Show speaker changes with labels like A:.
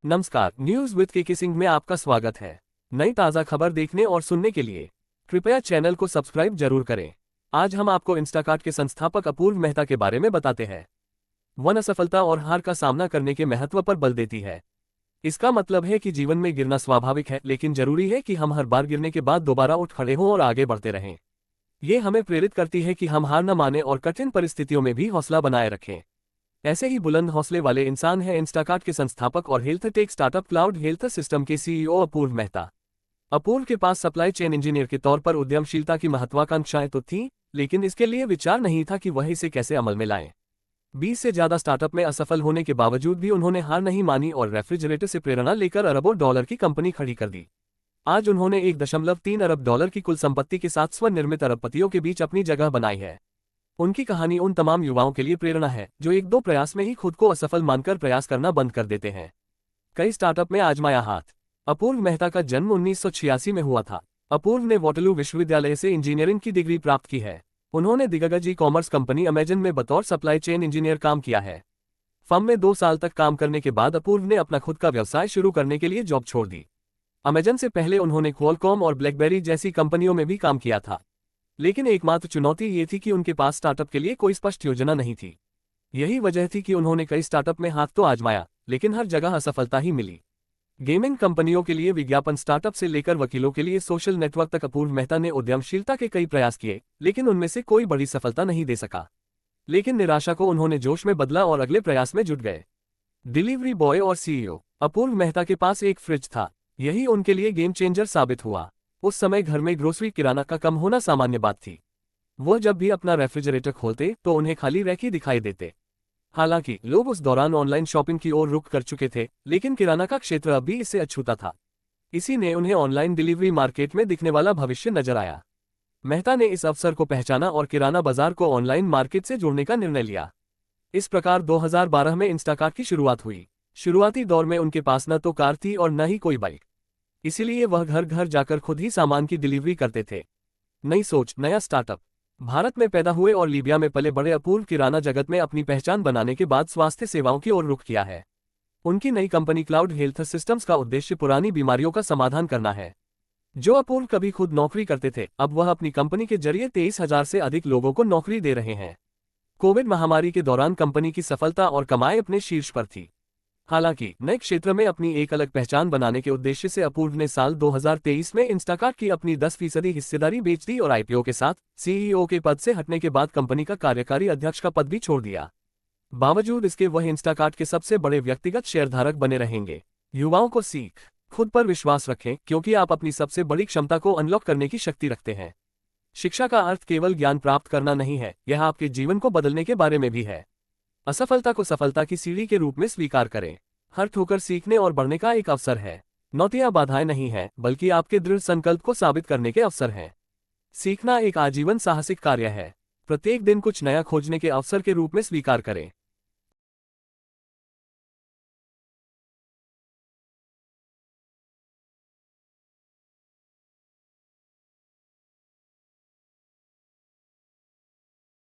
A: नमस्कार, news with के kissing में आपका स्वागत है। नई ताज़ा खबर देखने और सुनने के लिए कृपया चैनल को सब्सक्राइब जरूर करें। आज हम आपको इंस्टाकार्ट के संस्थापक अपूर्व मेहता के बारे में बताते हैं। वन असफलता और हार का सामना करने के महत्व पर बल देती है। इसका मतलब है कि जीवन में गिरना स्वाभाविक है, लेकिन जरूरी है कि हम हर बार गिरने के बाद दोबारा उठ खड़े हों और आगे बढ़ते रहें। ये हमें प्रेरित करती है कि हम हार न माने और कठिन परिस्थितियों में भी हौसला बनाए रखें। ऐसे ही बुलंद हौसले वाले इंसान हैं इंस्टाकार्ट के संस्थापक और health tech startup cloud health system के सीईओ अपूर्व मेहता। अपूर्व के पास सप्लाई चेन इंजीनियर के तौर पर उद्यमशीलता की महत्वाकांक्षाएं तो थीं, लेकिन इसके लिए विचार नहीं था कि वह इसे कैसे अमल में लाएं। 20 से ज्यादा स्टार्टअप में असफल होने के बावजूद भी उन्होंने हार नहीं मानी और रेफ्रिजरेटर से प्रेरणा लेकर अरबों डॉलर की कंपनी खड़ी कर दी। आज उन्होंने 1.3 अरब डॉलर की कुल संपत्ति के साथ स्वनिर्मित अरबपतियों के बीच अपनी जगह बनाई है। उनकी कहानी उन तमाम युवाओं के लिए प्रेरणा है जो एक दो प्रयास में ही खुद को असफल मानकर प्रयास करना बंद कर देते हैं। कई स्टार्टअप में आजमाया हाथ। अपूर्व मेहता का जन्म 1986 में हुआ था। अपूर्व ने वाटरलू विश्वविद्यालय से इंजीनियरिंग की डिग्री प्राप्त की है। उन्होंने दिग्गज ई कॉमर्स कंपनी अमेजन में बतौर सप्लाई चेन इंजीनियर काम किया है। फर्म में 2 साल तक काम करने के बाद अपूर्व ने अपना खुद का व्यवसाय शुरू करने के लिए जॉब छोड़ दी। अमेजन से पहले उन्होंने क्वालकॉम और ब्लैकबेरी जैसी कंपनियों में भी काम किया था, लेकिन एकमात्र चुनौती ये थी कि उनके पास स्टार्टअप के लिए कोई स्पष्ट योजना नहीं थी। यही वजह थी कि उन्होंने कई स्टार्टअप में हाथ तो आजमाया, लेकिन हर जगह असफलता ही मिली। गेमिंग कंपनियों के लिए विज्ञापन स्टार्टअप से लेकर वकीलों के लिए सोशल नेटवर्क तक अपूर्व मेहता ने उद्यमशीलता के कई प्रयास किए, लेकिन उनमें से कोई बड़ी सफलता नहीं दे सका। लेकिन निराशा को उन्होंने जोश में बदला और अगले प्रयास में जुट गए। डिलीवरी बॉय और सीईओ। अपूर्व मेहता के पास एक फ्रिज था। यही उनके लिए गेम चेंजर साबित हुआ। उस समय घर में ग्रोसरी किराना का कम होना सामान्य बात थी। वह जब भी अपना रेफ्रिजरेटर खोलते तो उन्हें खाली रैक ही दिखाई देते। हालांकि लोग उस दौरान ऑनलाइन शॉपिंग की ओर रुख कर चुके थे, लेकिन किराना का क्षेत्र अब भी इससे अछूता था। इसी ने उन्हें ऑनलाइन डिलीवरी मार्केट में दिखने वाला भविष्य नजर आया। मेहता ने इस अवसर को पहचाना और किराना बाजार को ऑनलाइन मार्केट से जोड़ने का निर्णय लिया। इस प्रकार 2012 में इंस्टाकार्ट की शुरुआत हुई। शुरुआती दौर में उनके पास न तो कार थी और न ही कोई बाइक, इसीलिए वह घर घर जाकर खुद ही सामान की डिलीवरी करते थे। नई सोच, नया स्टार्टअप। भारत में पैदा हुए और लीबिया में पले बड़े अपूर्व किराना जगत में अपनी पहचान बनाने के बाद स्वास्थ्य सेवाओं की ओर रुख किया है। उनकी नई कंपनी क्लाउड हेल्थ सिस्टम्स का उद्देश्य पुरानी बीमारियों का समाधान करना है। जो अपूर्व कभी खुद नौकरी करते थे, अब वह अपनी कंपनी के जरिए 23,000 से अधिक लोगों को नौकरी दे रहे हैं। कोविड महामारी के दौरान कंपनी की सफलता और कमाई अपने शीर्ष पर थी। हालांकि नए क्षेत्र में अपनी एक अलग पहचान बनाने के उद्देश्य से अपूर्व ने साल 2023 में इंस्टाकार्ट की अपनी 10% हिस्सेदारी बेच दी और आईपीओ के साथ सीईओ के पद से हटने के बाद कंपनी का कार्यकारी अध्यक्ष का पद भी छोड़ दिया। बावजूद इसके वह इंस्टाकार्ट के सबसे बड़े व्यक्तिगत शेयरधारक बने रहेंगे। युवाओं को सीख। खुद पर विश्वास रखें, क्योंकि आप अपनी सबसे बड़ी क्षमता को अनलॉक करने की शक्ति रखते हैं। शिक्षा का अर्थ केवल ज्ञान प्राप्त करना नहीं है, यह आपके जीवन को बदलने के बारे में भी है। असफलता को सफलता की सीढ़ी के रूप में स्वीकार करें। हर ठोकर सीखने और बढ़ने का एक अवसर है। नौतियां बाधाएं नहीं हैं, बल्कि आपके दृढ़ संकल्प को साबित करने के अवसर हैं। सीखना एक आजीवन साहसिक कार्य है। प्रत्येक दिन कुछ नया खोजने के अवसर के रूप में स्वीकार करें।